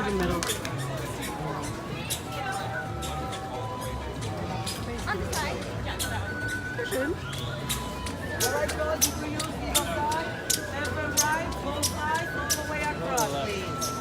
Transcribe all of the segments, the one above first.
the middle. On the side? Cushion. Alright, girls, you can use the side. And from right, both sides, all the way across, please.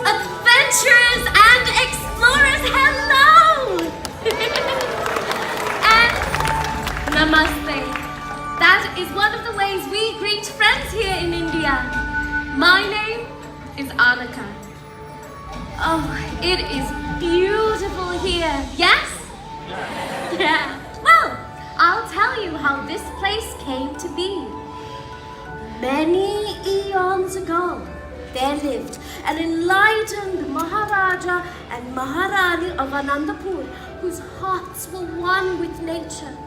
Adventurers and explorers, hello! And namaste. That is one of the ways we greet friends here in India. My name is Annika. Oh, it is beautiful here, yes? Yeah. Well, I'll tell you how this place came to be. Many eons ago, there lived an enlightened Maharaja and Maharani of Anandapur whose hearts were one with nature.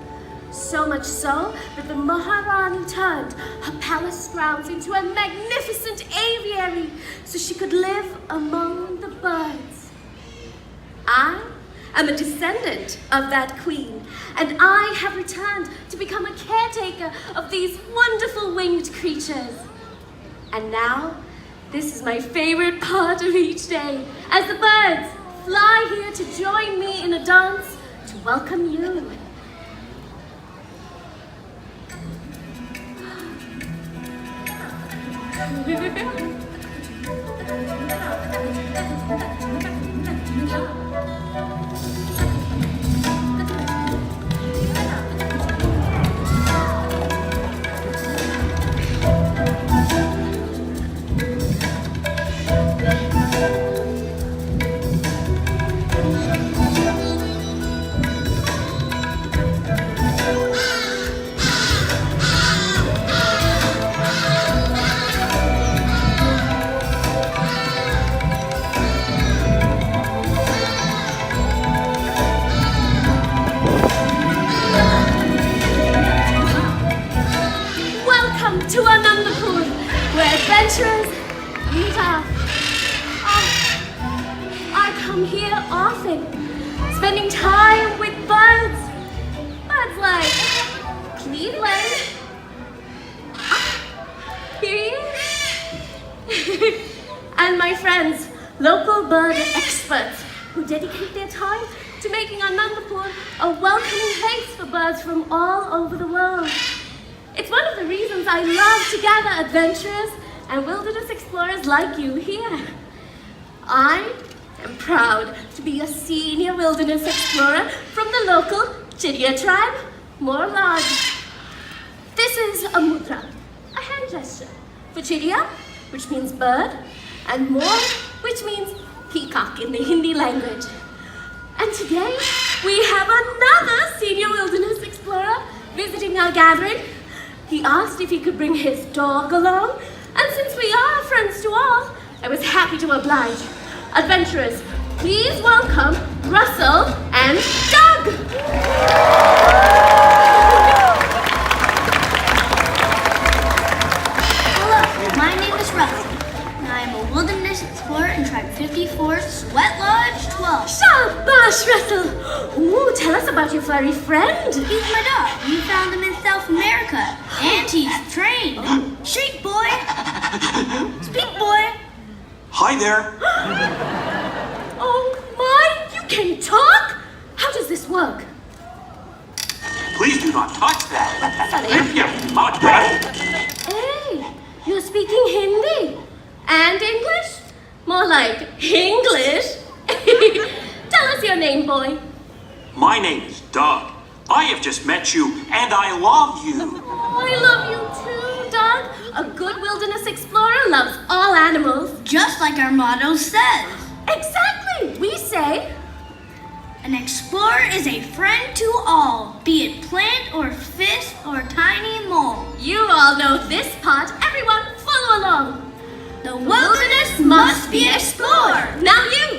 So much so that the Maharani turned her palace grounds into a magnificent aviary so she could live among the birds. I am a descendant of that queen, and I have returned to become a caretaker of these wonderful winged creatures. And now, this is my favorite part of each day, as the birds fly here to join me in a dance to welcome you. To Anandapur, where adventurers meet up. Oh, I come here often, spending time with birds. Birds like Cleveland. Here he is. And my friends, local bird experts, who dedicate their time to making Anandapur a welcoming place for birds from all over the world. It's one of the reasons I love to gather adventurers and wilderness explorers like you here. I am proud to be a senior wilderness explorer from the local Chidiya tribe, More Lodge. This is a mudra, a hand gesture, for Chidiya, which means bird, and More, which means peacock in the Hindi language. And today, we have another senior wilderness explorer visiting our gathering. He asked if he could bring his dog along, and since we are friends to all, I was happy to oblige. Adventurers, please welcome Russell and Doug! Hello, my name is Russell, and I am a wilderness explorer in Tribe 54, Sweat Lodge 12. Shabash, Russell! Ooh, tell us about your furry friend. He's my dog. We found him in South America, and he's trained. Shake, boy! Speak, boy! Hi there. Oh my, you can talk? How does this work? Please do not touch that. Sorry. If you touch that. Hey, you're speaking Hindi and English? More like English. Tell us your name, boy. My name is Doug. I have just met you, and I love you. Oh, I love you too, Doug. A good wilderness explorer loves all animals. Just like our motto says. Exactly. We say, An explorer is a friend to all, be it plant or fish or tiny mole. you all know this part. Everyone, follow along. The wilderness must be explored. Now you.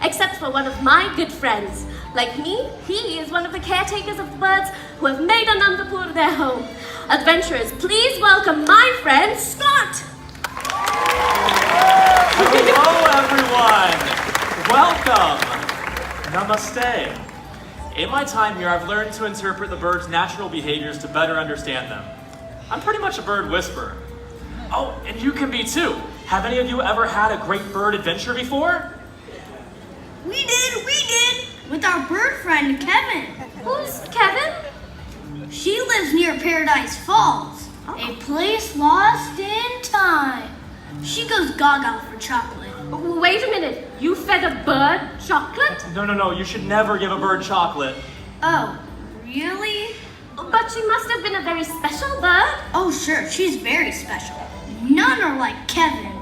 except for one of my good friends. Like me, he is one of the caretakers of the birds who have made Anandapur their home. Adventurers, please welcome my friend, Scott! Hello, everyone! Welcome! Namaste. In my time here, I've learned to interpret the birds' natural behaviors to better understand them. I'm pretty much a bird whisperer. Oh, and you can be too. Have any of you ever had a great bird adventure before? We did! With our bird friend, Kevin. Who's Kevin? She lives near Paradise Falls, a place lost in time. She goes gaga for chocolate. Wait a minute, you fed a bird chocolate? No, you should never give a bird chocolate. Oh, really? But she must have been a very special bird. Oh, sure, she's very special. None are like Kevin.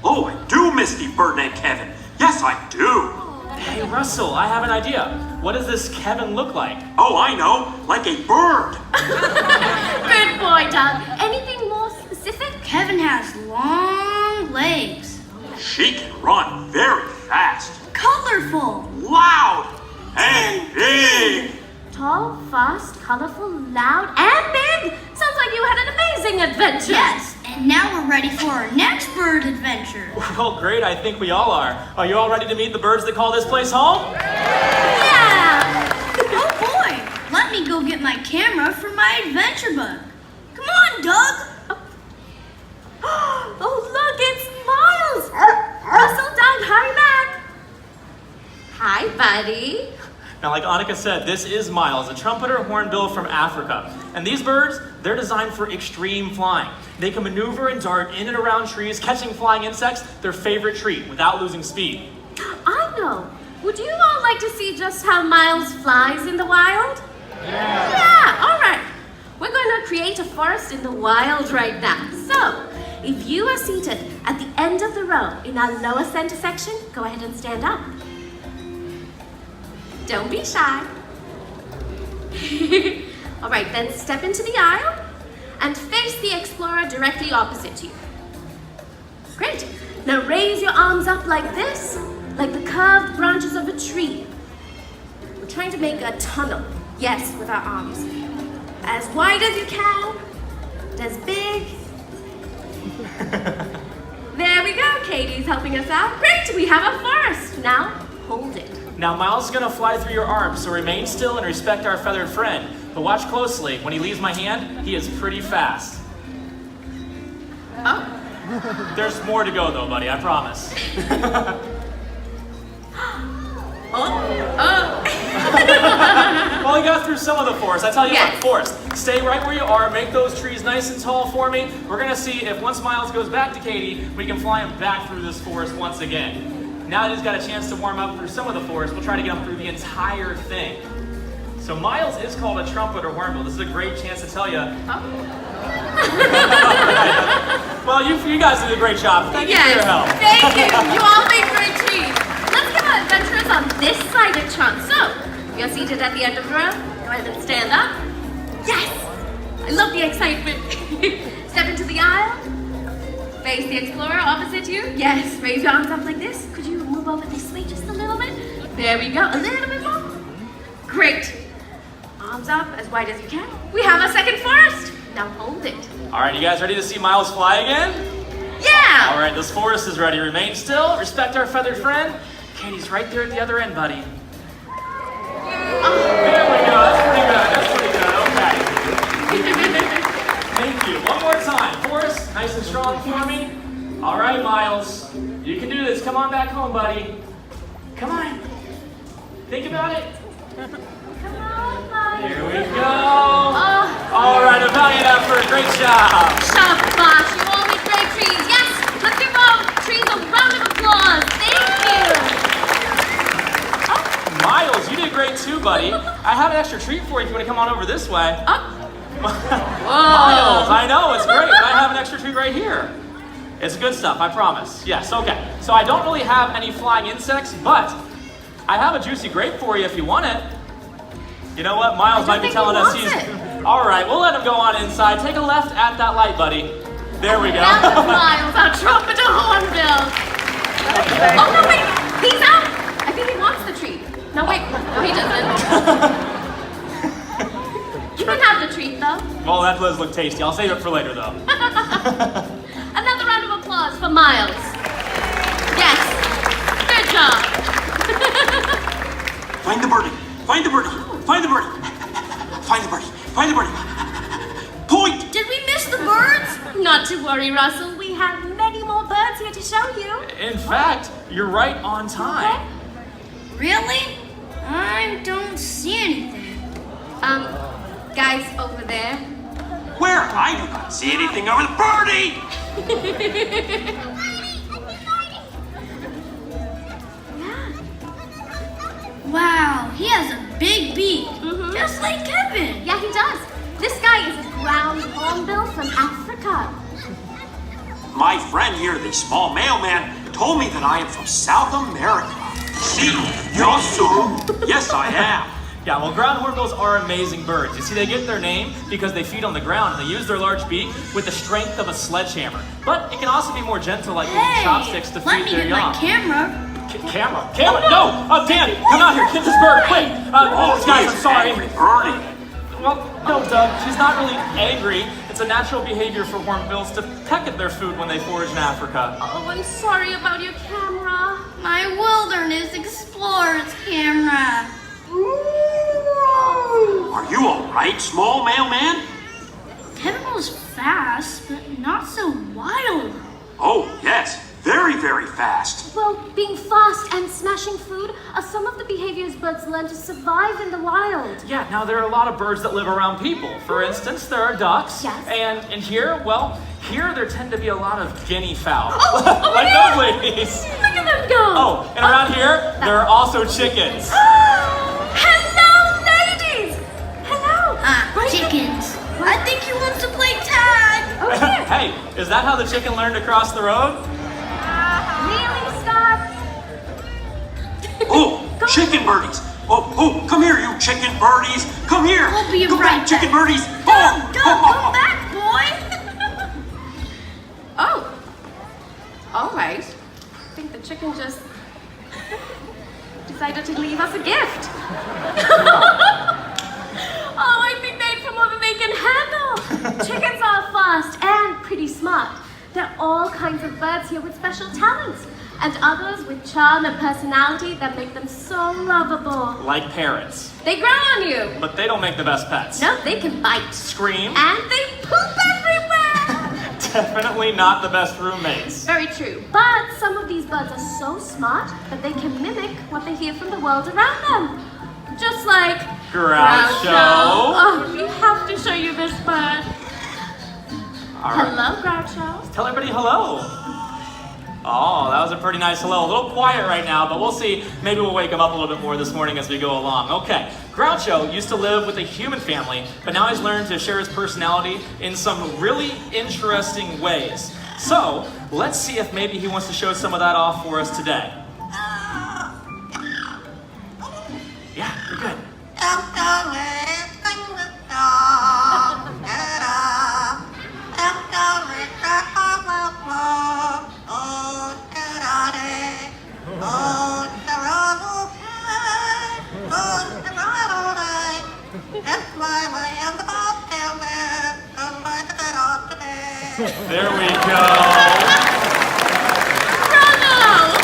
Oh, I do miss the bird named Kevin. Yes, I do. Hey, Russell, I have an idea. What does this Kevin look like? Oh, I know. Like a bird. Good boy, Doug. Anything more specific? Kevin has long legs. She can run very fast, Colorful. loud, and big. Tall, fast, colorful, loud, and big. Sounds like you had an amazing adventure. Yes, and now we're ready for our next bird adventure. Well, great, I think we all are. Are you all ready to meet the birds that call this place home? Yeah. Oh boy, let me go get my camera for my adventure book. Come on, Doug. Oh, look, it's Miles. Russell, Doug, hurry back. Hi, buddy. Now, like Annika said, this is Miles, a trumpeter hornbill from Africa. And these birds, they're designed for extreme flying. They can maneuver and dart in and around trees, catching flying insects, their favorite treat, without losing speed. I know. Would you all like to see just how Miles flies in the wild? Yeah, all right. We're going to create a forest in the wild right now. So, if you are seated at the end of the row in our lower center section, go ahead and stand up. Don't be shy. All right, then step into the aisle and face the explorer directly opposite you. Great. Now raise your arms up like this, like the curved branches of a tree. We're trying to make a tunnel, yes, with our arms. As wide as you can, and as big. There we go, Katie's helping us out. Great, we have a forest. Now, hold it. Now, Miles is gonna fly through your arms, so remain still and respect our feathered friend. But watch closely. When he leaves my hand, he is pretty fast. Oh. There's more to go though, buddy, I promise. Well, we got through some of the forest. I tell you Yes. what, forest, stay right where you are, make those trees nice and tall for me. We're gonna see if once Miles goes back to Katie, we can fly him back through this forest once again. Now that he's got a chance to warm up through some of the forest, we'll try to get him through the entire thing. So Miles is called a trumpet or hornbill. This is a great chance to tell you. Well, you guys did a great job. Thank you for your help. Thank you. You all made great trees. Let's give our adventurers on this side a chance. So, you're seated at the end of the row. Go ahead and stand up. Yes! I love the excitement. Step into the aisle. Face the explorer opposite you. Yes, raise your arms up like this. Could you move over this way just a little bit? There we go. A little bit more. Great. Arms up as wide as you can. We have a second forest. Now hold it. All right, you guys ready to see Miles fly again? Yeah! All right, this forest is ready. Remain still. Respect our feathered friend. Katie's right there at the other end, buddy. There we go. That's pretty good. Okay. Thank you. One more time. Forest, nice and strong for me. All right, Miles. You can do this. Come on back home, buddy. Come on. Think about it. Come on, buddy. Here we go. All right, a valiant effort. Great job. Shabash, you all made great trees. Yes, let's give our trees a round of applause. Thank you. Miles, you did great too, buddy. I have an extra treat for you if you want to come on over this way. Miles, I know, it's great, but I have an extra treat right here. It's good stuff, I promise. Yes, okay. So I don't really have any flying insects, but I have a juicy grape for you if you want it. You know what? Miles might be telling us he's... All right, we'll let him go on inside. Take a left at that light, buddy. There we go. That was Miles, our trumpeter hornbill. Oh, no, wait. He's out. I Well, that does look tasty. I'll save it for later, though. Another round of applause for Miles. Yes, good job. Find the birdie. Find the birdie. Find the birdie. Find the birdie. Find the birdie. Point! Did we miss the birds? Not to worry, Russell. We have many more birds here to show you. In fact, you're right on time. Really? I don't see anything. Guys over there. Where? I do not see anything over the birdie! Wow, he has a big beak, just like Kevin. Yeah, he does. This guy is a ground hornbill from Africa. My friend here, the small mailman, told me that I am from South America. See, yes, sir. Yes, I am. Yeah, well, ground hornbills are amazing birds. You see, they get their name because they feed on the ground and they use their large beak with the strength of a sledgehammer. But it can also be more gentle, like using chopsticks to let feed me their get my young. camera. Camera? No! Dan, come out here. Get this bird, quick! Guys, I'm sorry. Angry birdie. Well, no, Doug, she's not really angry. It's a natural behavior for hornbills to peck at their food when they forage in Africa. Oh, I'm sorry about your camera. My wilderness explorer's camera. Are you all right, small mailman? Kevin was fast, but not so wild. Oh, yes. Very, very fast. Well, being fast and smashing food are some of the behaviors birds learn to survive in the wild. Yeah, now there are a lot of birds that live around people. For instance, there are ducks. Yes. And here, well, here there tend to be a lot of guinea fowl. Over like there. those ladies. Look at them go. Oh, and around here, there are also chickens. Hello, ladies. Hello. Chickens. I think he wants to play tag. Over here. Hey, is that how the chicken learned to cross the road? Really, Scott? Oh, chicken birdies. Oh, come here, you chicken birdies. Come here. We'll be Come right back, chicken back. birdies. Doug, come back, boy. Oh. All right. I think the chicken just decided to leave us a gift. Oh, I think they ate more than they can handle. Chickens are fast and pretty smart. There are all kinds of birds here with special talents, and others with charm and personality that make them so lovable. Like parrots. They grow on you. But they don't make the best pets. No, they can bite. Scream. And they poop everywhere. Definitely not the best roommates. Very true. But some of these birds are so smart that they can mimic what they hear from the world around them. Just like Groucho. Oh, we have to show you this bird. All right. Hello, Groucho. Tell everybody hello. Oh, that was a pretty nice hello. A little quiet right now, but we'll see. Maybe we'll wake him up a little bit more this morning as we go along. Okay, Groucho used to live with a human family, but now he's learned to share his personality in some really interesting ways. So, let's see if maybe he wants to show some of that off for us today. Yeah, you're good. There we go. Bravo!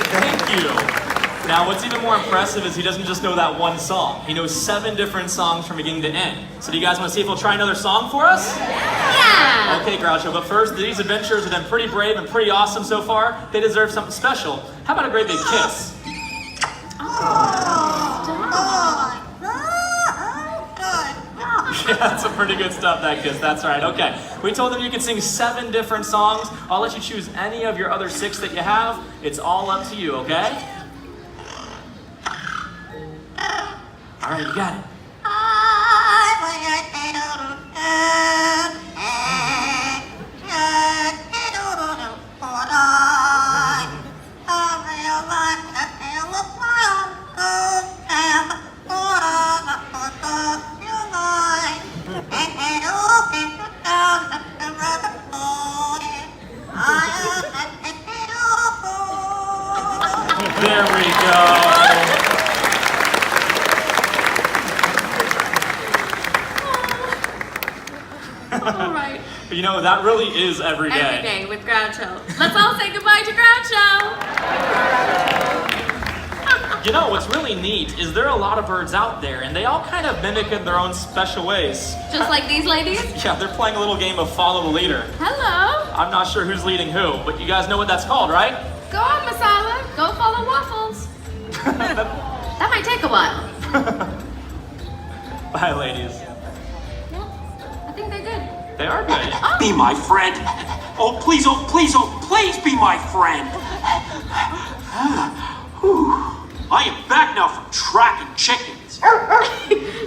Thank you. Now, what's even more impressive is he doesn't just know that one song. He knows 7 different songs from beginning to end. So do you guys want to see if he'll try another song for us? Yeah! Okay, Groucho, but first, these adventurers have been pretty brave and pretty awesome so far. They deserve something special. How about a great big kiss? Yeah, that's some pretty good stuff, that kiss. That's right. Okay. We told them you could sing 7 different songs. I'll let you choose any of your other 6 that you have. It's all up to you, okay? All right, you got it. There we go. You know, that really is every day. Every day with Groucho. Let's all say goodbye to Groucho. You know, what's really neat is there are a lot of birds out there, and they all kind of mimic in their own special ways. Just like these ladies? Yeah, they're playing a little game of follow the leader. Hello. I'm not sure who's leading who, but you guys know what that's called, right? Go on, Masala. Go follow Waffles. That might take a while. Bye, ladies. Yeah, I think they're good. They are good. Be my friend. Oh, please, oh, please, oh, please be my friend. I am back now from tracking chickens.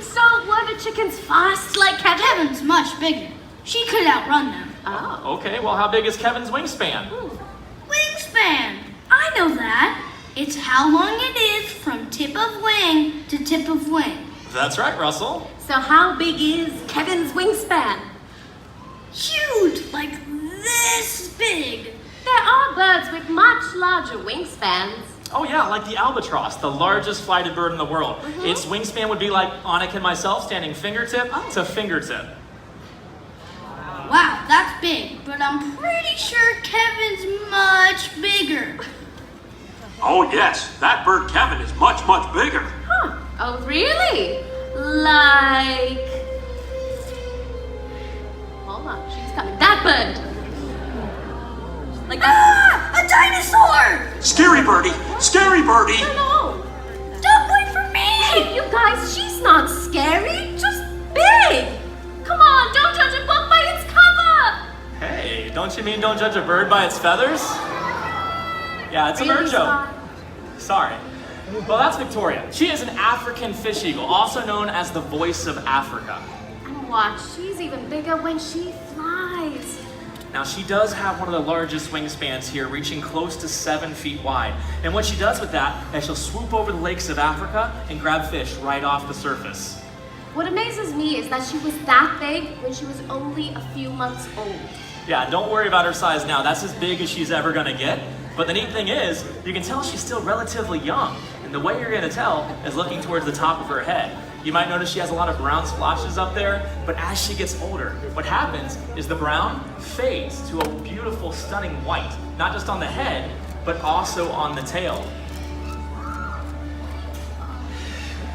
So were the chickens fast like Kevin? Kevin's much bigger. She could outrun them. Oh. Okay, well, how big is Kevin's wingspan? Wingspan. I know that. It's how long it is from tip of wing to tip of wing. That's right, Russell. So how big is Kevin's wingspan? Huge, like this big. There are birds with much larger wingspans. Oh yeah, like the albatross, the largest flighted bird in the world. Its wingspan would be like Annika and myself standing fingertip to fingertip. Wow, that's big, but I'm pretty sure Kevin's much bigger. Oh, yes, that bird Kevin is much, much bigger. Huh. Oh, really? Like... Hold on, she's coming. That bird! Like that? Ah, a dinosaur! Scary birdie, scary birdie. No! Don't wait for me! Hey, you guys, she's not scary, just big! Come on, don't judge a book by its cover! Hey, don't you mean don't judge a bird by its feathers? Yeah, it's a bird joke. Sorry. Well, that's Victoria. She is an African fish eagle, also known as the voice of Africa. And watch, she's even bigger when she flies. Now, she does have one of the largest wingspans here, reaching close to 7 feet wide. And what she does with that is she'll swoop over the lakes of Africa and grab fish right off the surface. What amazes me is that she was that big when she was only a few months old. Yeah, don't worry about her size now. That's as big as she's ever gonna get. But the neat thing is, you can tell she's still relatively young. And the way you're gonna tell is looking towards the top of her head. You might notice she has a lot of brown splotches up there, but as she gets older, what happens is the brown fades to a beautiful, stunning white, not just on the head, but also on the tail.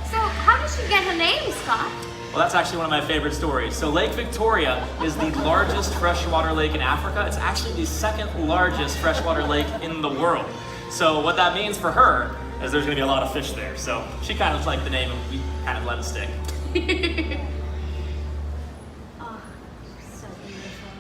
So how did she get her name, Scott? Well, that's actually one of my favorite stories. So Lake Victoria is the largest freshwater lake in Africa. It's actually the second largest freshwater lake in the world. So what that means for her is there's gonna be a lot of fish there. So she kind of liked the name and we kind of let it stick. Oh, so beautiful.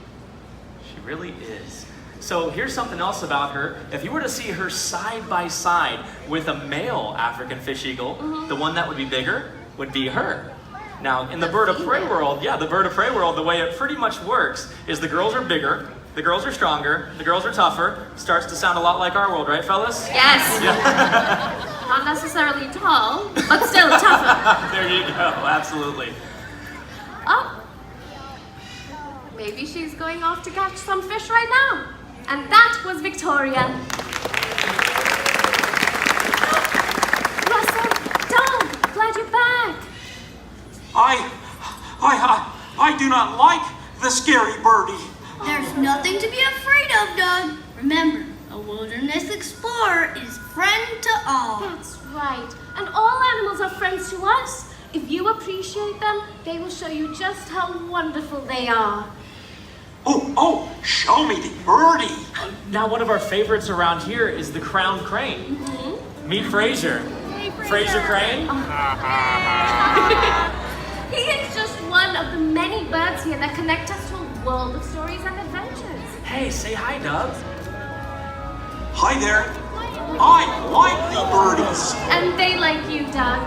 She really is. So here's something else about her. If you were to see her side by side with a male African fish eagle, the one that would be bigger would be her. Now, in the bird of prey world, the bird of prey world, the way it pretty much works is the girls are bigger, the girls are stronger, the girls are tougher. Starts to sound a lot like our world, right, fellas? Yes. Not necessarily tall, but still tougher. There you go, absolutely. Oh. Maybe she's going off to catch some fish right now. And that was Victoria. Russell, don't! Glad you're back. I do not like the scary birdie. There's nothing to be afraid of, Doug. Remember, a wilderness explorer is friend to all. That's right. And all animals are friends to us. If you appreciate them, they will show you just how wonderful they are. Oh, show me the birdie. Now, one of our favorites around here is the crowned crane. Meet Fraser. Fraser Crane? He is just one of the many birds here that connect us to a world of stories and adventures. Hey, say hi, Doug. Hi there. I like the birdies. And they like you, Doug.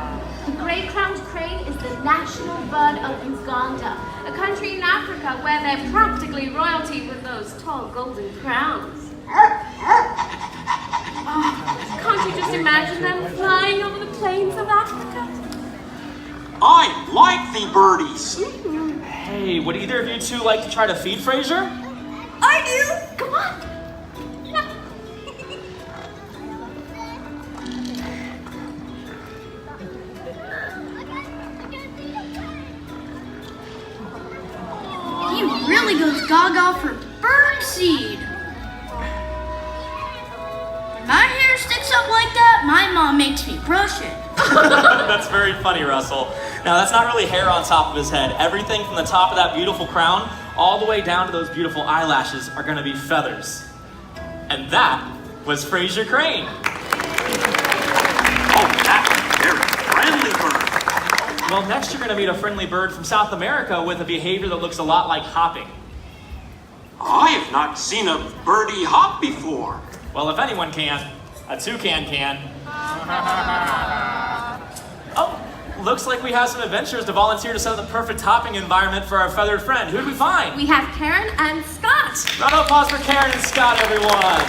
The great-crowned crane is the national bird of Uganda, a country in Africa where they're practically royalty with those tall golden crowns. Oh, can't you just imagine them flying over the plains of Africa? I like the birdies. Hey, would either of you two like to try to feed Fraser? I do. Come on. He really really goes gaga for bird seed. When my hair sticks up like that, my mom makes me brush it. That's very funny, Russell. Now, that's not really hair on top of his head. Everything from the top of that beautiful crown all the way down to those beautiful eyelashes are going to be feathers. And that was Fraser Crane. Oh, that's a very friendly bird. Well, next you're going to meet a friendly bird from South America with a behavior that looks a lot like hopping. I have not seen a birdie hop before. Well, if anyone can, a toucan can. Oh, looks like we have some adventurers to volunteer to set up the perfect hopping environment for our feathered friend. Who did we find? We have Karen and Scott. Round of applause for Karen and Scott, everyone.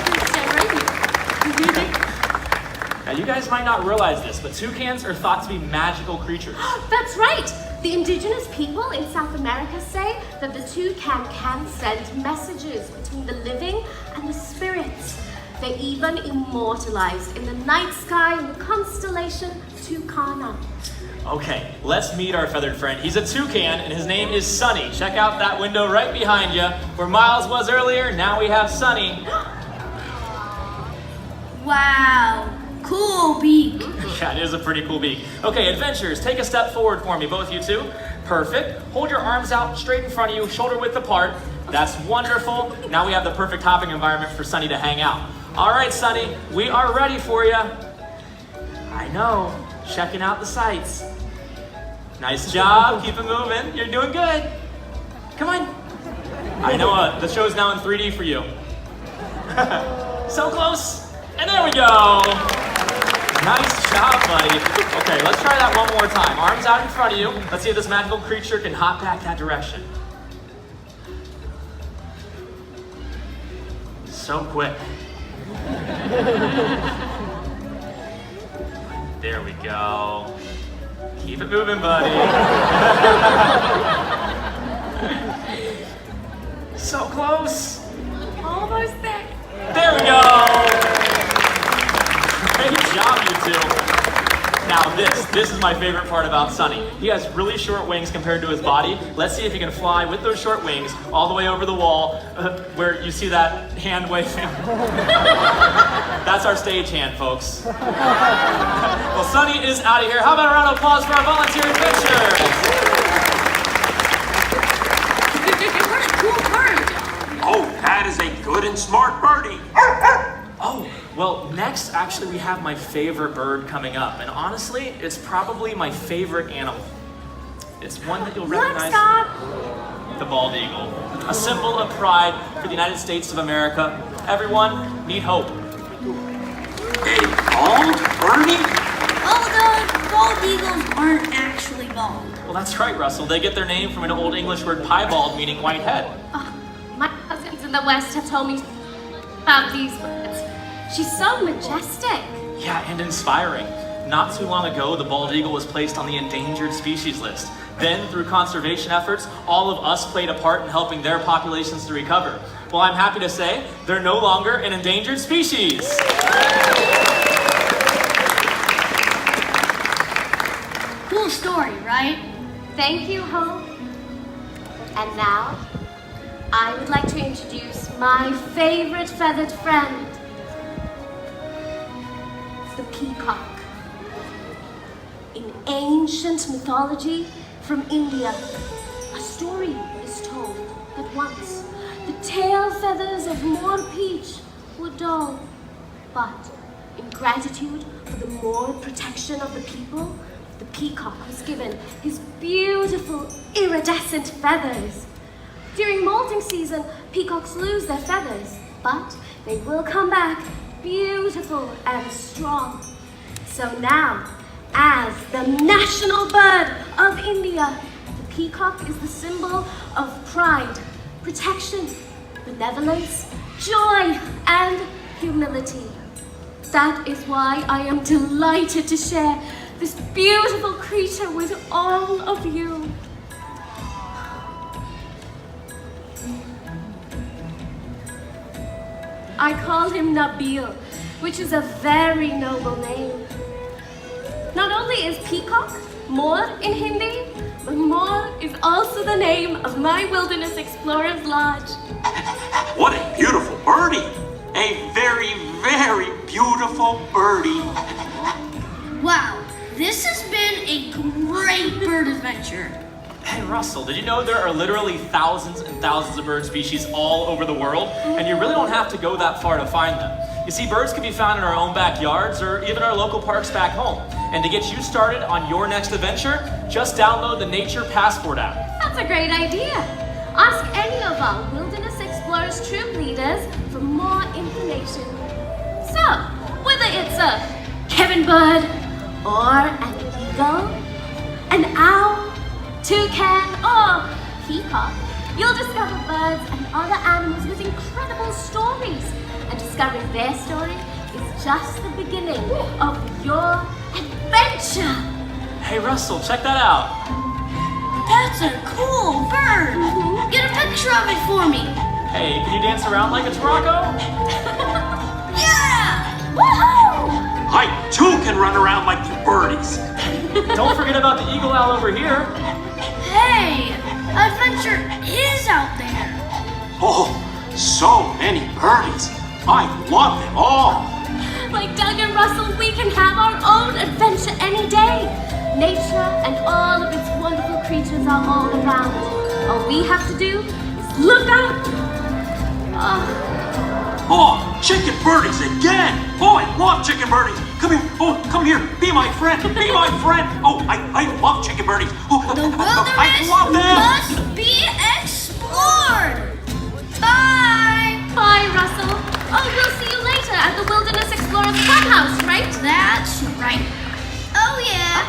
Now, you guys might not realize this, but toucans are thought to be magical creatures. That's right. The indigenous people in South America say that the toucan can send messages between the living and the spirits. They even immortalized in the night sky in the constellation Tucana. Okay, let's meet our feathered friend. He's a toucan, and his name is Sunny. Check out that window right behind you. Where Miles was earlier, now we have Sunny. Wow, cool beak. Yeah, it is a pretty cool beak. Okay, adventurers, take a step forward for me, both you two. Perfect. Hold your arms out straight in front of you, shoulder width apart. That's wonderful. Now we have the perfect hopping environment for Sunny to hang out. All right, Sunny, we are ready for you. I know, checking out the sights. Nice job, keep it moving. You're doing good. Come on. I know the show's now in 3D for you. So close. And there we go. Nice job, buddy. Okay, let's try that one more time. Arms out in front of you. Let's see if this magical creature can hop back that direction. So quick. There we go. Keep it moving, buddy. So close. Almost there. There we go. Great job, you two. Now this is my favorite part about Sunny. He has really short wings compared to his body. Let's see if he can fly with those short wings all the way over the wall where you see that hand waving. That's our stage hand, folks. Well, Sunny is out of here. How about a round of applause for our volunteer adventurers? What a cool bird. Oh, that is a good and smart birdie. Oh, well, next, actually, we have my favorite bird coming up. And honestly, it's probably my favorite animal. It's one that you'll recognize. What, Scott? The bald eagle. A symbol of pride for the United States of America. Everyone, need hope. A bald birdie? Oh, the bald eagles aren't actually bald. Well, that's right, Russell. They get their name from an old English word piebald, meaning white head. My cousins in the West have told me about these birds. She's so majestic. Yeah, and inspiring. Not too long ago, the bald eagle was placed on the endangered species list. Then, through conservation efforts, all of us played a part in helping their populations to recover. Well, I'm happy to say they're no longer an endangered species. Cool story, right? Thank you, Hope. And now, I would like to introduce my favorite feathered friend. It's the peacock. In ancient mythology from India, a story is told that once the tail feathers of Moor Peach were dull, but in gratitude for the more protection of the people, the peacock was given his beautiful iridescent feathers. During molting season, peacocks lose their feathers, but they will come back beautiful and strong. So now, as the national bird of India, the peacock is the symbol of pride, protection, benevolence, joy, and humility. That is why I am delighted to share this beautiful creature with all of you. I call him Nabil, which is a very noble name. Not only is peacock Moor in Hindi, but Moore is also the name of my Wilderness Explorers Lodge. What a beautiful birdie. A very, very beautiful birdie. Wow, this has been a great bird adventure. Hey Russell, did you know there are literally thousands and thousands of bird species all over the world, and you really don't have to go that far to find them. You see, birds can be found in our own backyards or even our local parks back home. And to get you started on your next adventure, just download the Nature Passport app. That's a great idea. Ask any of our Wilderness Explorers troop leaders for more information. So, whether it's a Kevin bird, or an eagle, an owl, toucan, or peacock, you'll discover birds and other animals with incredible stories. And discovering their story is just the beginning of your adventure. Hey Russell, check that out. That's a cool bird. Get a picture of it for me. Hey, can you dance around like a Taraco? Yeah! Woohoo! I too can run around like the birdies. Don't forget about the eagle owl over here. Hey, adventure is out there. Oh, so many birdies. I love them all. Like Doug and Russell, we can have our own adventure any day. Nature and all of its wonderful creatures are all around. All we have to do is look out. Oh, chicken birdies again. Oh, I love chicken birdies. Come here. Oh, come here. Be my friend. Be my friend. Oh, I love chicken birdies. Oh, The I love wilderness them. must be explored. Bye. Bye, Russell. Oh, we'll see you later at the Wilderness Explorers Clubhouse, right? That's right. Oh yeah.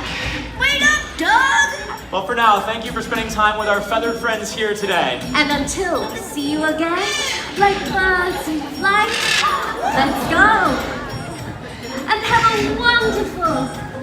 Wait up, Doug. Well, for now, thank you for spending time with our feathered friends here today. And until we see you again, like birds in flight, let's go. And have a wonderful